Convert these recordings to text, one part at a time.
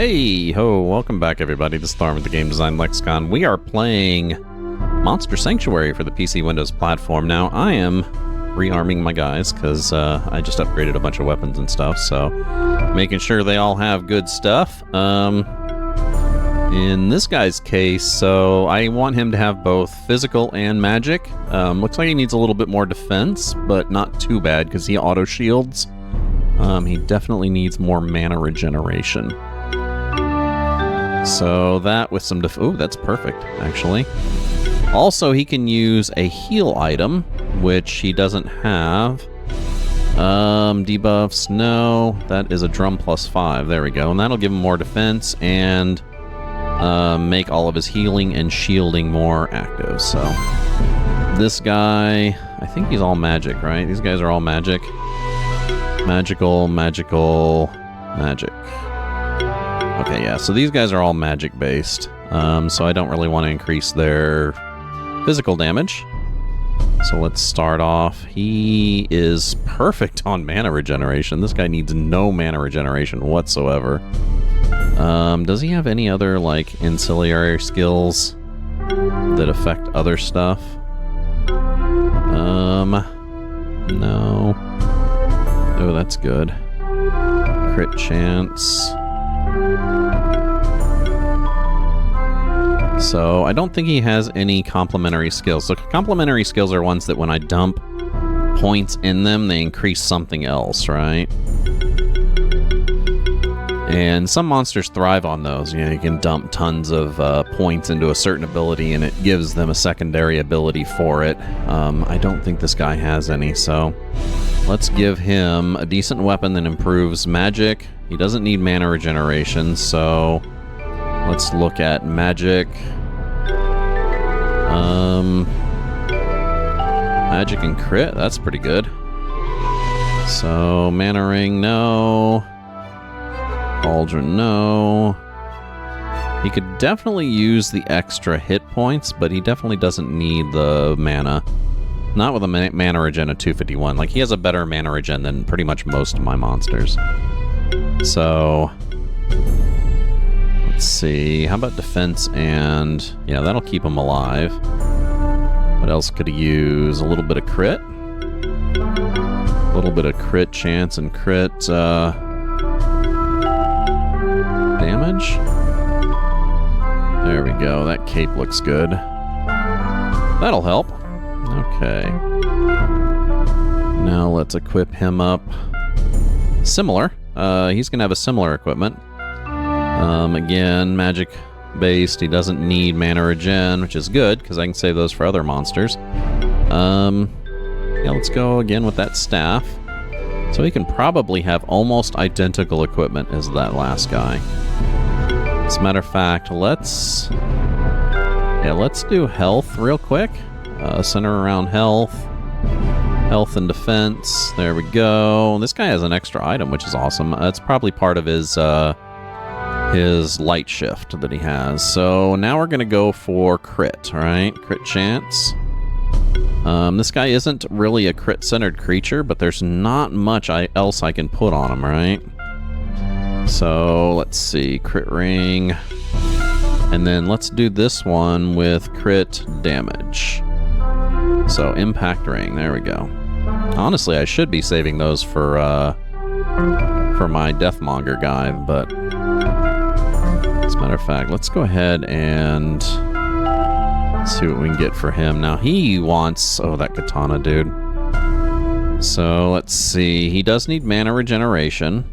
Hey ho, welcome back everybody. This is Thorn with the Game Design Lexicon. We are playing Monster Sanctuary for the PC Windows platform. Now, I am rearming my guys because I just upgraded a bunch of weapons and stuff, so making sure they all have good stuff. In this guy's case, so I want him to have both physical and magic. Looks like he needs a little bit more defense, but not too bad because he auto shields. He definitely needs more mana regeneration. So that with some ooh, that's perfect, actually. Also, he can use a heal item, which he doesn't have. Debuffs, no. That is a drum +5. There we go. And that'll give him more defense and make all of his healing and shielding more active. So this guy, I think he's all magic, right? These guys are all magic. Magical, magical, magic. Okay, yeah, so these guys are all magic-based, so I don't really want to increase their physical damage. So let's start off. He is perfect on mana regeneration. This guy needs no mana regeneration whatsoever. Does he have any other, like, ancillary skills that affect other stuff? No. Oh, that's good. Crit chance. So, I don't think he has any complementary skills. So, complementary skills are ones that when I dump points in them, they increase something else, right? And some monsters thrive on those. You know, you can dump tons of points into a certain ability, and it gives them a secondary ability for it. I don't think this guy has any, so let's give him a decent weapon that improves magic. He doesn't need mana regeneration, so let's look at magic. Magic and crit, that's pretty good. So, mana ring, no. Cauldron, no. He could definitely use the extra hit points, but he definitely doesn't need the mana. Not with a mana regen of 251. Like, he has a better mana regen than pretty much most of my monsters. So, let's see. How about defense and... yeah, that'll keep him alive. What else could he use? A little bit of crit. A little bit of crit chance and crit damage. There we go. That cape looks good. That'll help. Okay. Now let's equip him up. Similar. He's going to have a similar equipment. Again, magic-based. He doesn't need mana regen, which is good, because I can save those for other monsters. Yeah, let's go again with that staff. So he can probably have almost identical equipment as that last guy. As a matter of fact, let's do health real quick. Center around health. Health and defense. There we go. This guy has an extra item, which is awesome. That's probably part of his light shift that he has. So now we're going to go for crit, right? Crit chance. This guy isn't really a crit-centered creature, but there's not much else I can put on him, right? So let's see. Crit ring. And then let's do this one with crit damage. So impact ring. There we go. Honestly, I should be saving those for my Deathmonger guy, but as a matter of fact, let's go ahead and see what we can get for him. Now, he wants... oh, that katana, dude. So, let's see. He does need mana regeneration,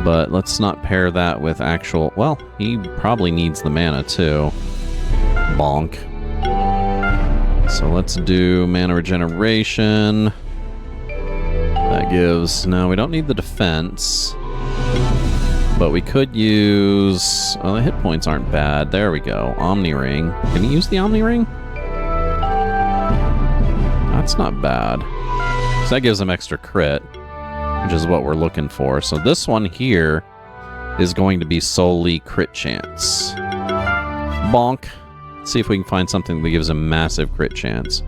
but let's not pair that with actual... well, he probably needs the mana, too. Bonk. So, let's do mana regeneration. That gives... no, we don't need the defense. But we could use... well, the hit points aren't bad. There we go. Omni Ring. Can he use the Omni Ring? That's not bad. So that gives him extra crit, which is what we're looking for. So this one here is going to be solely crit chance. Bonk. Let's see if we can find something that gives him massive crit chance.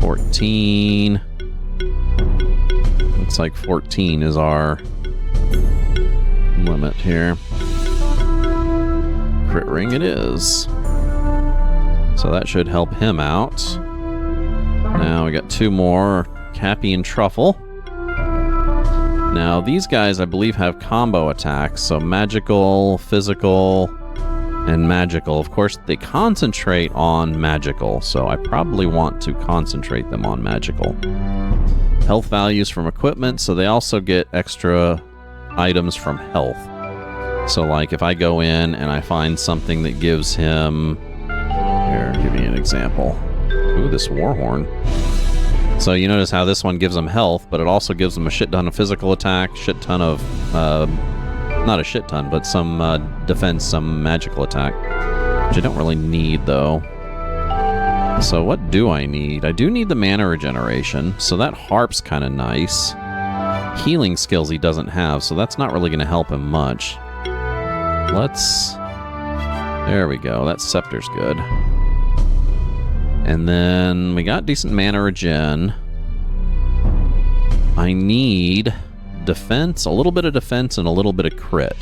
14. Looks like 14 is our limit here. Crit ring it is. So that should help him out. Now we got 2 more, Cappy and Truffle. Now these guys I believe have combo attacks, so magical, physical, and magical. Of course they concentrate on magical, so I probably want to concentrate them on magical. Health values from equipment, so they also get extra items from health. So like if I go in and I find something that gives him... Here, give me an example. Ooh, this Warhorn. So you notice how this one gives him health, but it also gives him a shit ton of physical attack, shit ton of... not a shit ton, but some defense, some magical attack. Which I don't really need, though. So what do I need? I do need the mana regeneration, so that harp's kind of nice. Healing skills he doesn't have, so that's not really going to help him much. Let's... There we go, that scepter's good. And then we got decent mana regen. I need defense, a little bit of defense, and a little bit of crit.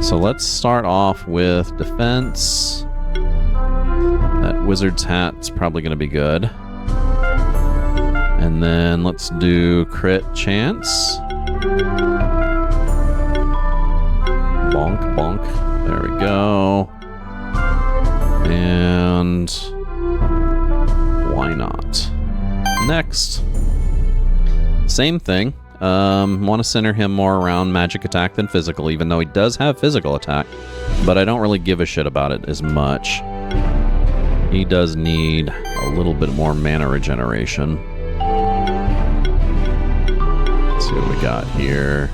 So let's start off with defense. That wizard's hat's probably going to be good. And then let's do crit chance. Bonk, bonk. There we go. And why not? Next. Same thing. Want to center him more around magic attack than physical, even though he does have physical attack. But I don't really give a shit about it as much. He does need a little bit more mana regeneration. Let's see what we got here.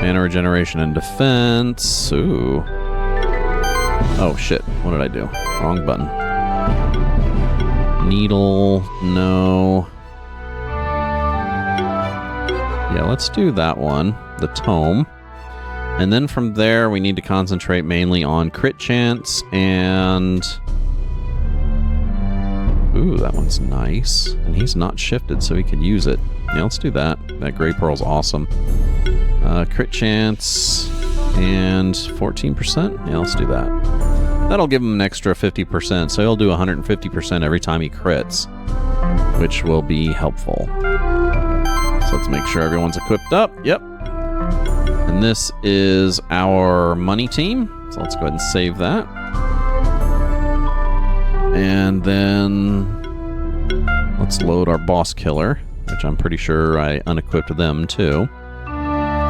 Mana regeneration and defense. Ooh. Oh shit, what did I do? Wrong button. Needle, no. Yeah, let's do that one, the tome. And then from there, we need to concentrate mainly on crit chance and... Ooh, that one's nice. And he's not shifted, so he can use it. Yeah, let's do that. That Gray Pearl's awesome. Crit chance and 14%? Yeah, let's do that. That'll give him an extra 50%, so he'll do 150% every time he crits, which will be helpful. So let's make sure everyone's equipped up. Yep. And this is our money team. So let's go ahead and save that. And then let's load our boss killer, which I'm pretty sure I unequipped them too.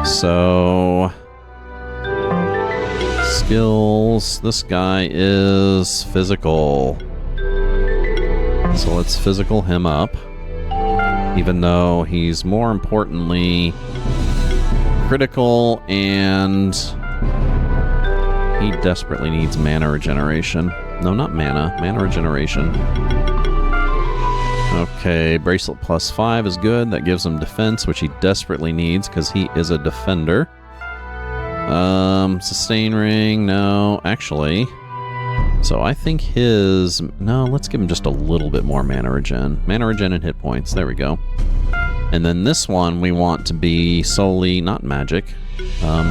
So skills. This guy is physical. So let's physical him up. Even though he's more importantly critical and he desperately needs mana regeneration. No, not mana. Mana regeneration. Okay, bracelet plus 5 is good. That gives him defense, which he desperately needs because he is a defender. Sustain ring, no. Actually, so I think his... No, let's give him just a little bit more mana regen. Mana regen and hit points. There we go. And then this one we want to be solely, not magic,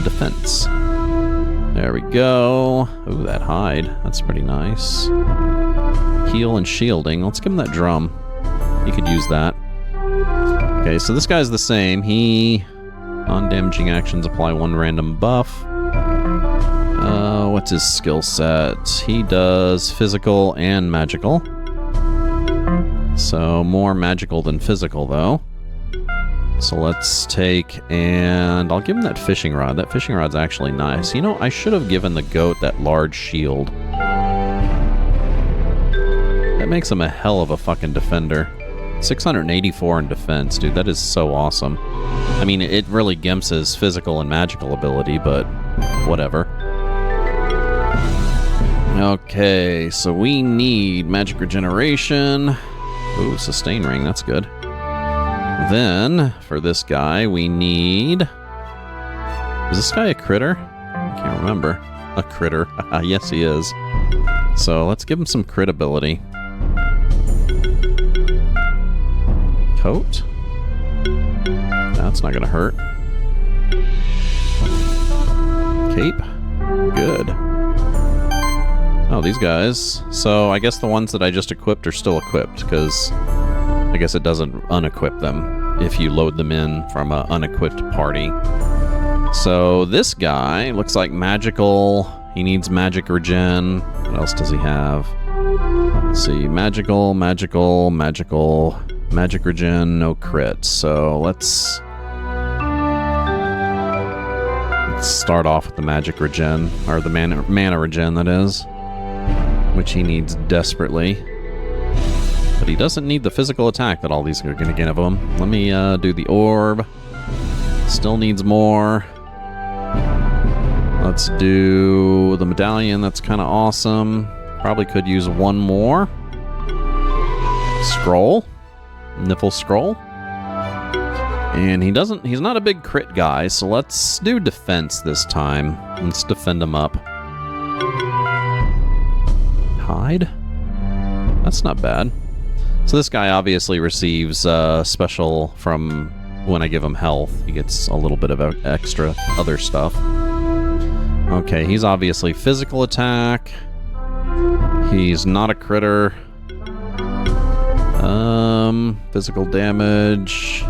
defense. There we go. Ooh, that hide. That's pretty nice. Heal and shielding. Let's give him that drum. He could use that. Okay, so this guy's the same. He... Non-damaging actions apply 1 random buff. What's his skill set? He does physical and magical. So more magical than physical, though. So let's take, and I'll give him that fishing rod. That fishing rod's actually nice. You know, I should have given the goat that large shield. That makes him a hell of a fucking defender. 684 in defense, dude. That is so awesome. I mean, it really gimps his physical and magical ability, but whatever. Okay, so we need magic regeneration. Ooh, sustain ring. That's good. Then, for this guy, we need... Is this guy a critter? I can't remember. A critter. Yes, he is. So, let's give him some crit ability. Coat? That's not gonna hurt. Cape. Good. Oh, these guys. So I guess the ones that I just equipped are still equipped, because I guess it doesn't unequip them if you load them in from an unequipped party. So this guy looks like magical. He needs magic regen. What else does he have? Let's see. Magical, magical, magical, magic regen, no crit. So let's start off with the magic regen, or the mana regen, that is, which he needs desperately. But he doesn't need the physical attack that all these are going to give him. Let me do the orb. Still needs more. Let's do the medallion. That's kind of awesome. Probably could use one more. Scroll. Niffle scroll. And he's not a big crit guy, so let's do defense this time. Let's defend him up. Hide? That's not bad. So this guy obviously receives special from when I give him health. He gets a little bit of extra other stuff. Okay, he's obviously physical attack. He's not a critter. Physical damage.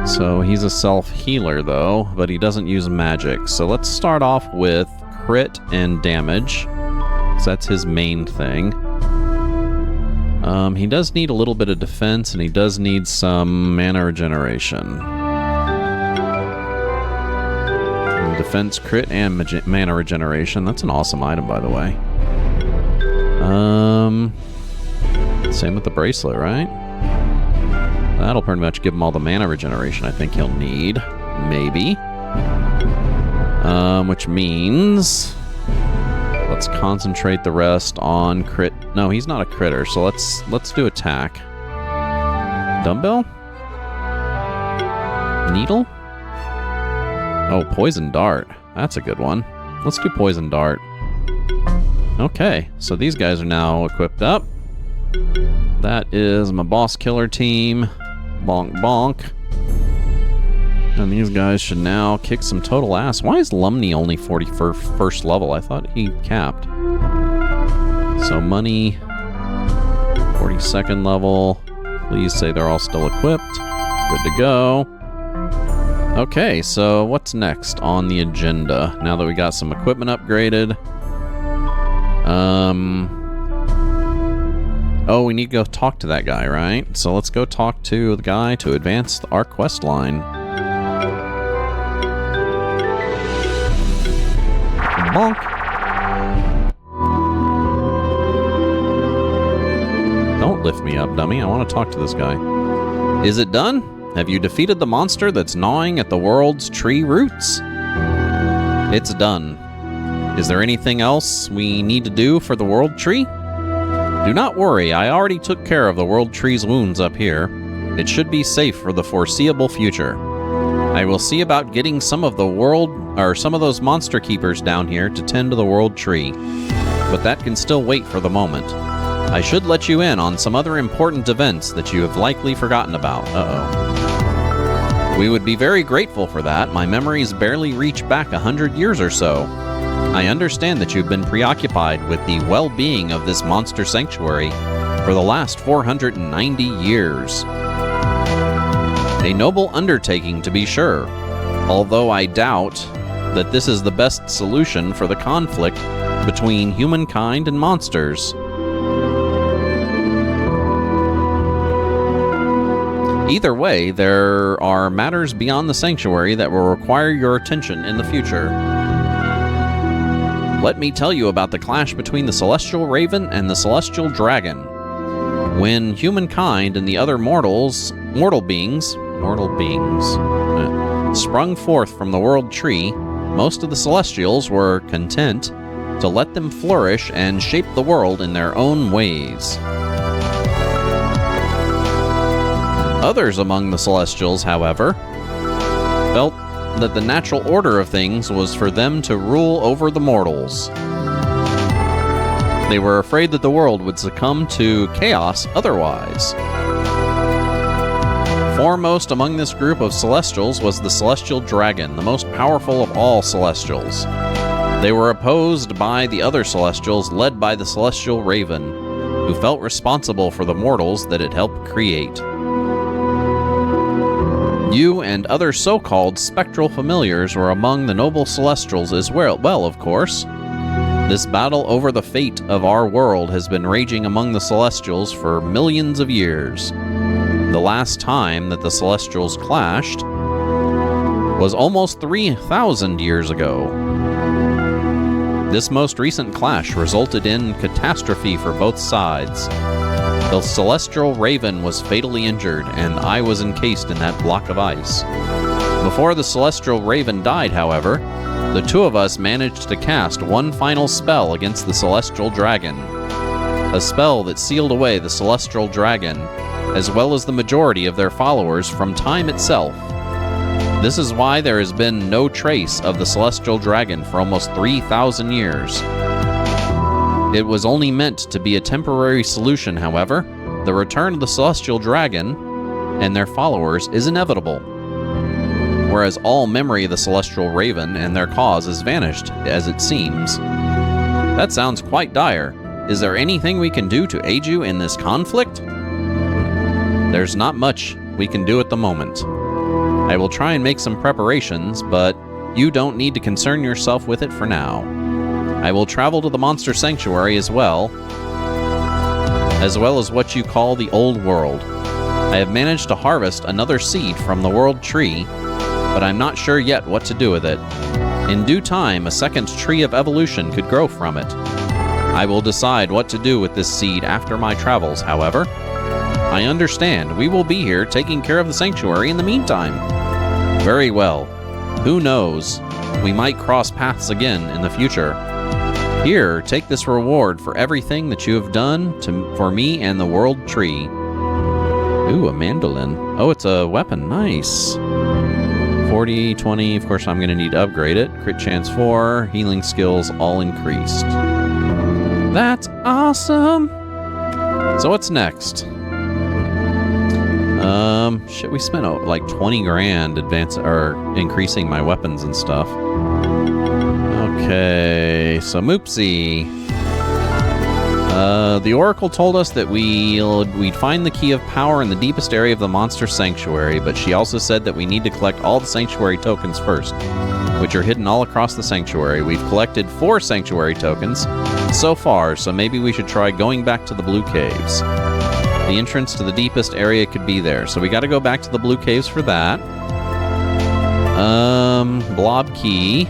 So he's a self-healer, though, but he doesn't use magic. So let's start off with crit and damage. So that's his main thing. He does need a little bit of defense, and he does need some mana regeneration. Defense, crit, and mana regeneration. That's an awesome item, by the way. Same with the bracelet, right? That'll pretty much give him all the mana regeneration I think he'll need. Maybe. Which means let's concentrate the rest on crit. No, he's not a critter, so let's do attack. Dumbbell? Needle? Oh, poison dart. That's a good one. Let's do poison dart. Okay, so these guys are now equipped up. That is my boss killer team. Bonk bonk. And these guys should now kick some total ass. Why is Lumney only 41st level? I thought he capped. So money, 42nd level. Please say they're all still equipped. Good to go. Okay, so what's next on the agenda? Now that we got some equipment upgraded. Oh, we need to go talk to that guy, right? So let's go talk to the guy to advance our quest line. Bonk. Don't lift me up, dummy. I want to talk to this guy. Is it done? Have you defeated the monster that's gnawing at the world's tree roots? It's done. Is there anything else we need to do for the world tree? Do not worry, I already took care of the world tree's wounds up here. It should be safe for the foreseeable future. I will see about getting some of those monster keepers down here to tend to the world tree. But that can still wait for the moment. I should let you in on some other important events that you have likely forgotten about. Uh-oh. We would be very grateful for that. My memories barely reach back 100 years or so. I understand that you've been preoccupied with the well-being of this monster sanctuary for the last 490 years. A noble undertaking, to be sure, although I doubt that this is the best solution for the conflict between humankind and monsters. Either way, there are matters beyond the sanctuary that will require your attention in the future. Let me tell you about the clash between the Celestial Raven and the Celestial Dragon. When humankind and the other mortal beings, sprung forth from the world tree, most of the Celestials were content to let them flourish and shape the world in their own ways. Others among the Celestials, however, felt that the natural order of things was for them to rule over the mortals. They were afraid that the world would succumb to chaos otherwise. Foremost among this group of celestials was the celestial dragon, the most powerful of all celestials. They were opposed by the other celestials, led by the celestial raven, who felt responsible for the mortals that it helped create. You and other so-called spectral familiars were among the noble celestials as well, of course. This battle over the fate of our world has been raging among the celestials for millions of years. The last time that the celestials clashed was almost 3,000 years ago. This most recent clash resulted in catastrophe for both sides. The celestial raven was fatally injured, and I was encased in that block of ice. Before the celestial raven died, however, the two of us managed to cast one final spell against the celestial dragon. A spell that sealed away the celestial dragon, as well as the majority of their followers from time itself. This is why there has been no trace of the celestial dragon for almost 3,000 years. It was only meant to be a temporary solution, however. The return of the celestial dragon and their followers is inevitable, whereas all memory of the celestial raven and their cause has vanished, as it seems. That sounds quite dire. Is there anything we can do to aid you in this conflict? There's not much we can do at the moment. I will try and make some preparations, but you don't need to concern yourself with it for now. I will travel to the monster sanctuary as well as what you call the old world. I have managed to harvest another seed from the world tree, but I'm not sure yet what to do with it. In due time, a second tree of evolution could grow from it. I will decide what to do with this seed after my travels, however. I understand. We will be here taking care of the sanctuary in the meantime. Very well. Who knows? We might cross paths again in the future. Here, take this reward for everything that you have done for me and the world tree. Ooh, a mandolin. Oh, it's a weapon. Nice. 40, 20. Of course, I'm going to need to upgrade it. Crit chance 4. Healing skills all increased. That's awesome. So what's next? Shit, we spent like 20 grand increasing my weapons and stuff. Okay, so Moopsy. The Oracle told us that we'd find the key of power in the deepest area of the monster sanctuary, but she also said that we need to collect all the sanctuary tokens first, which are hidden all across the sanctuary. We've collected 4 sanctuary tokens so far, so maybe we should try going back to the Blue Caves. The entrance to the deepest area could be there, so we got to go back to the Blue Caves for that. Blob key.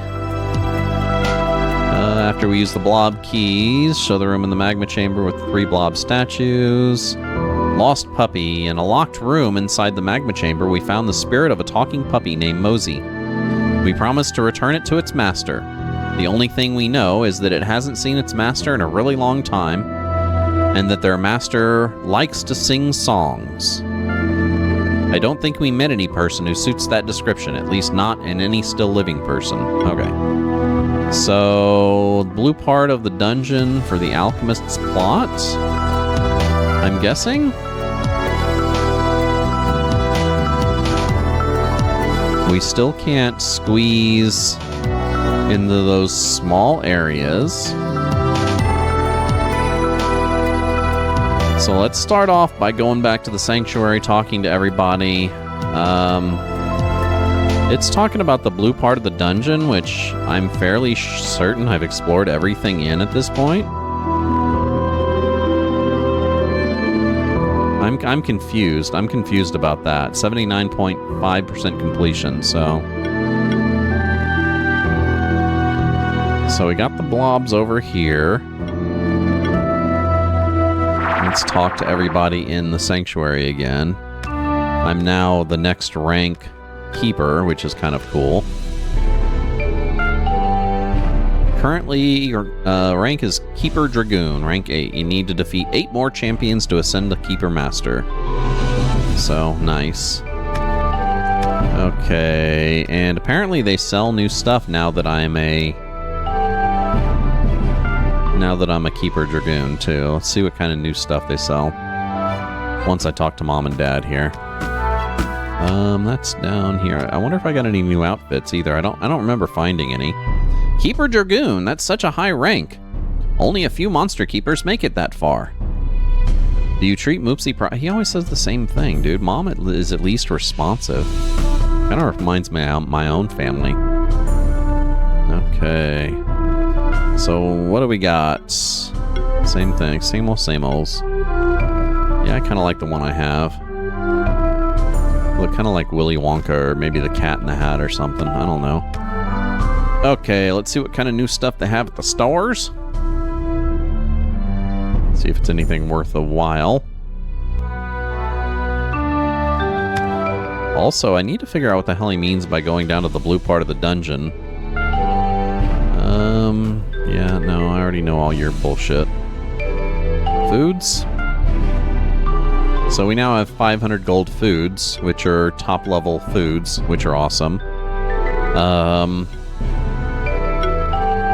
After we use the blob keys, show the room in the magma chamber with 3 blob statues. Lost puppy. In a locked room inside the magma chamber, we found the spirit of a talking puppy named Mosey. We promised to return it to its master. The only thing we know is that it hasn't seen its master in a really long time, and that their master likes to sing songs. I don't think we met any person who suits that description, at least not in any still living person. Okay. So, blue part of the dungeon for the alchemist's plot, I'm guessing? We still can't squeeze into those small areas. So let's start off by going back to the sanctuary, talking to everybody. It's talking about the blue part of the dungeon, which I'm fairly certain I've explored everything in at this point. I'm confused. I'm confused about that. 79.5% completion, so we got the blobs over here. Let's talk to everybody in the sanctuary again. I'm now the next rank keeper, which is kind of cool. Currently, your rank is Keeper Dragoon, rank 8. You need to defeat 8 more champions to ascend to Keeper Master. So, nice. Okay, and apparently they sell new stuff now that I'm a Keeper Dragoon, too. Let's see what kind of new stuff they sell once I talk to Mom and Dad here. That's down here. I wonder if I got any new outfits either. I don't remember finding any. Keeper Dragoon, that's such a high rank. Only a few monster keepers make it that far. Do you treat Moopsie He always says the same thing, dude. Mom is at least responsive. Kind of reminds me of my own family. Okay. So, what do we got? Same thing. Same old, same olds. Yeah, I kind of like the one I have. Look kind of like Willy Wonka or maybe the Cat in the Hat or something. I don't know. Okay, let's see what kind of new stuff they have at the stores. See if it's anything worth a while. Also, I need to figure out what the hell he means by going down to the blue part of the dungeon. Yeah, no, I already know all your bullshit. Foods? So we now have 500 gold foods, which are top-level foods, which are awesome.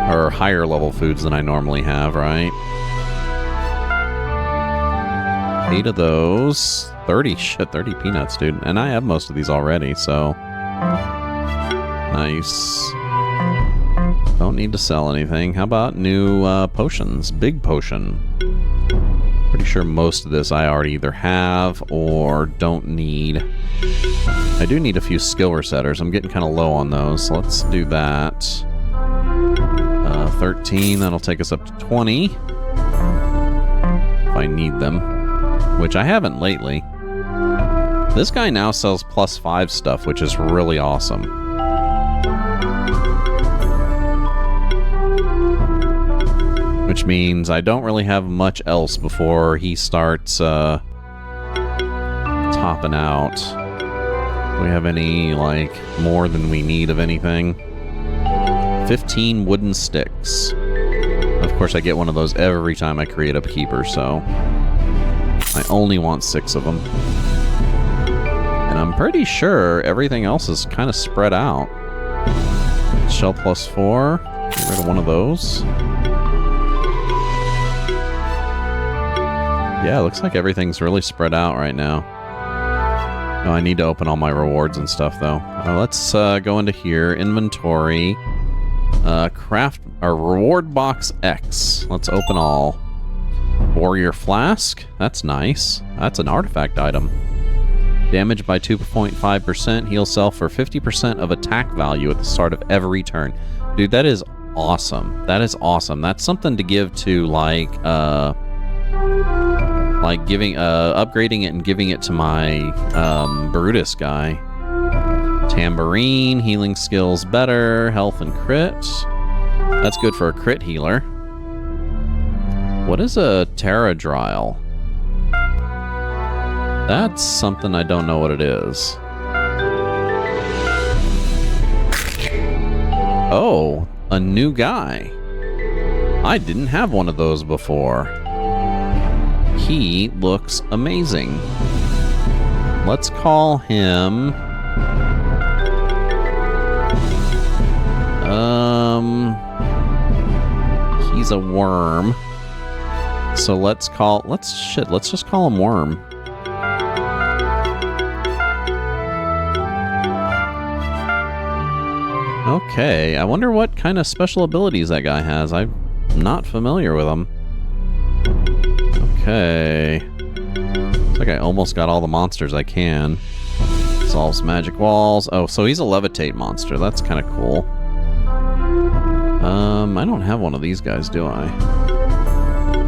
Or higher-level foods than I normally have, right? 8 of those. 30 peanuts, dude. And I have most of these already, so... Nice. Don't need to sell anything. How about new potions? Big potion. Pretty sure most of this I already either have or don't need. I do need a few skill resetters. I'm getting kind of low on those, so let's do that. 13, that'll take us up to 20. If I need them. Which I haven't lately. This guy now sells +5 stuff, which is really awesome. Which means I don't really have much else before he starts topping out. Do we have any, like, more than we need of anything? 15 wooden sticks. Of course, I get one of those every time I create a keeper, so... I only want 6 of them. And I'm pretty sure everything else is kind of spread out. Shell +4. Get rid of one of those. Yeah, it looks like everything's really spread out right now. Oh, I need to open all my rewards and stuff, though. Let's go into here. Inventory. Craft a reward box X. Let's open all. Warrior Flask. That's nice. That's an artifact item. Damage by 2.5%. Heal self for 50% of attack value at the start of every turn. Dude, that is awesome. That is awesome. That's something to give to, like giving, upgrading it and giving it to my, Brutus guy. Tambourine, healing skills better, health and crit. That's good for a crit healer. What is a Pterodryle? That's something I don't know what it is. Oh, a new guy. I didn't have one of those before. He looks amazing. Let's call him... He's a worm. So let's just call him Worm. Okay, I wonder what kind of special abilities that guy has. I'm not familiar with him. Okay. Looks like I almost got all the monsters I can. Solves magic walls. Oh, so he's a levitate monster. That's kind of cool. I don't have one of these guys, do I?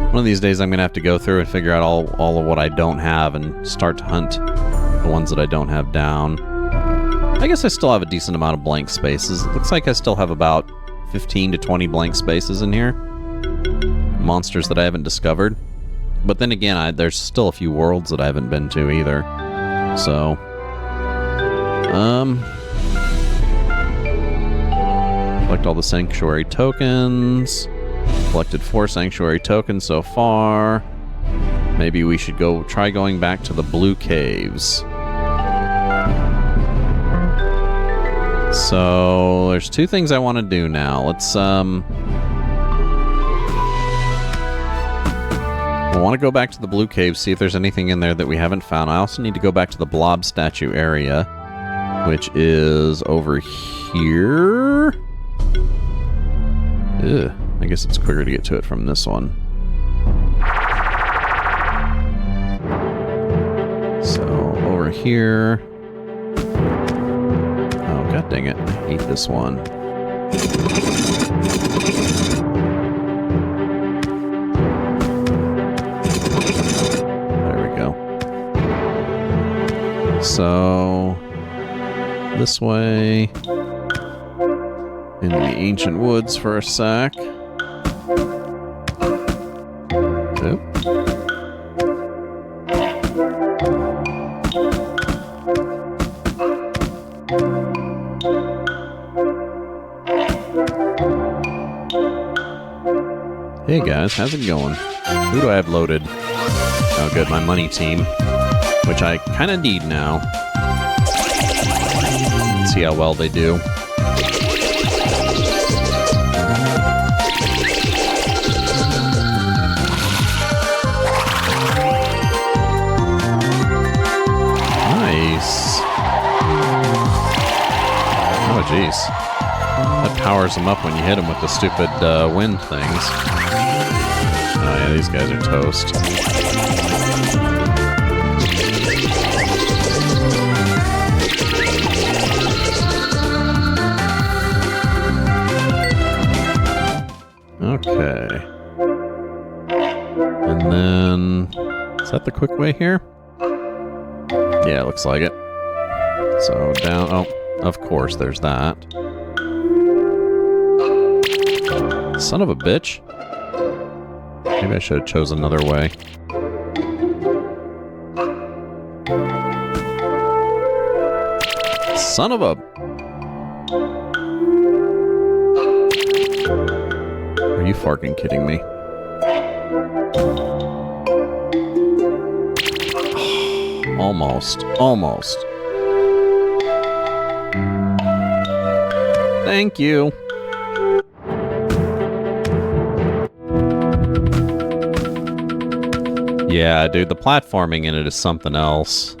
One of these days I'm going to have to go through and figure out all of what I don't have and start to hunt the ones that I don't have down. I guess I still have a decent amount of blank spaces. It looks like I still have about 15 to 20 blank spaces in here. Monsters that I haven't discovered. But then again, there's still a few worlds that I haven't been to either. So... collect all the sanctuary tokens. Collected 4 sanctuary tokens so far. Maybe we should try going back to the blue caves. So there's 2 things I want to do now. Let's I want to go back to the blue cave, see if there's anything in there that we haven't found. I also need to go back to the blob statue area, which is over here. Ugh, I guess it's quicker to get to it from this one. So, over here. Oh, god dang it. I hate this one. There we go. So, this way. In the ancient woods for a sec. Oop. Hey guys, how's it going? Who do I have loaded? Oh good, my money team. Which I kind of need now. Let's see how well they do. Nice. Oh jeez. That powers them up when you hit them with the stupid wind things. Oh yeah, these guys are toast. Okay. And then... Is that the quick way here? Yeah, looks like it. So down... Oh, of course, there's that. Son of a bitch. Maybe I should have chose another way. Son of a... Are you fucking kidding me? Almost. Almost. Thank you. Yeah, dude, the platforming in it is something else.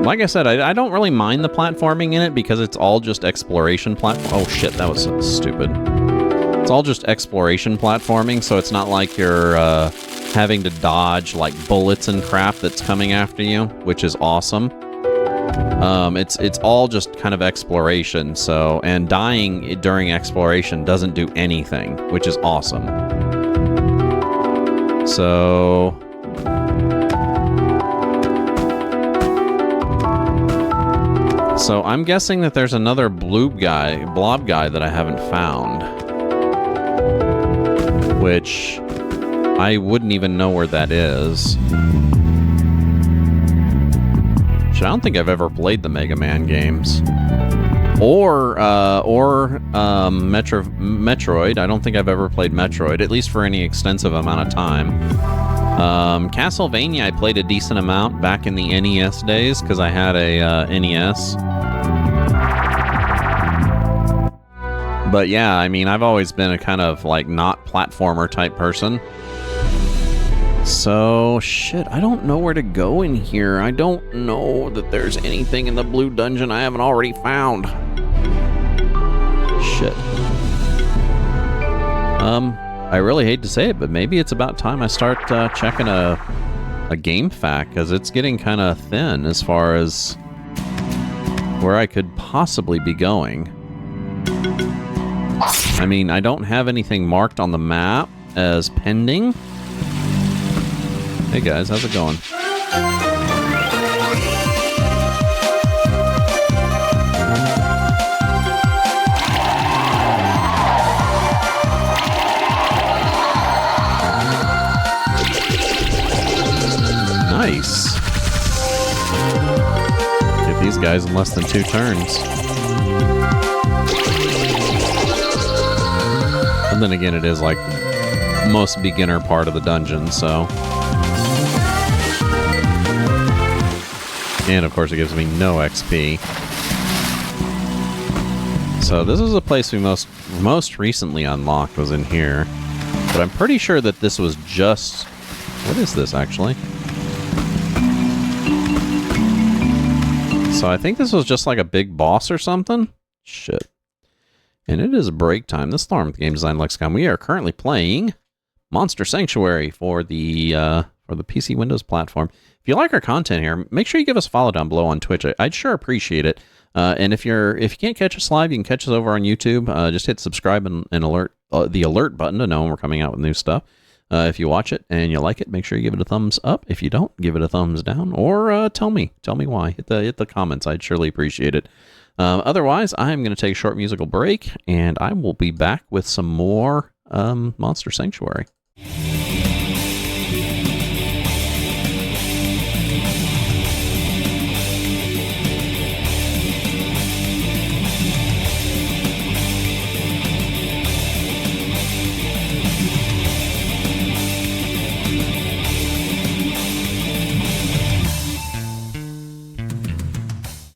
Like I said, I don't really mind the platforming in it because it's all just exploration platform. Oh shit, that was stupid. It's all just exploration platforming, so it's not like you're having to dodge like bullets and crap that's coming after you, which is awesome. It's all just kind of exploration, so, and dying during exploration doesn't do anything, which is awesome. So... So I'm guessing that there's another blob guy that I haven't found. Which I wouldn't even know where that is. I don't think I've ever played the Mega Man games. Or Metroid. I don't think I've ever played Metroid, at least for any extensive amount of time. Castlevania I played a decent amount back in the NES days, because I had a NES. But yeah, I mean, I've always been a kind of, like, not platformer type person. So, shit, I don't know where to go in here. I don't know that there's anything in the blue dungeon I haven't already found. Shit. I really hate to say it, but maybe it's about time I start checking a game fact, because it's getting kind of thin as far as where I could possibly be going. I mean, I don't have anything marked on the map as pending. Hey guys, how's it going? Nice. Get these guys in less than 2 turns. And then again, it is like the most beginner part of the dungeon, so. And of course it gives me no XP. So this is a place we most recently unlocked, was in here. But I'm pretty sure that this was just... What is this, actually? So I think this was just like a big boss or something. Shit. And it is break time. This is Alarm Game Design Lexicon. We are currently playing Monster Sanctuary for the PC Windows platform. If you like our content here, make sure you give us a follow down below on Twitch. I'd sure appreciate it. And if you can't catch us live, you can catch us over on YouTube. Just hit subscribe and alert the alert button to know when we're coming out with new stuff. If you watch it and you like it, make sure you give it a thumbs up. If you don't, give it a thumbs down, or tell me why. Hit the comments. I'd surely appreciate it. Otherwise, I'm going to take a short musical break, and I will be back with some more Monster Sanctuary.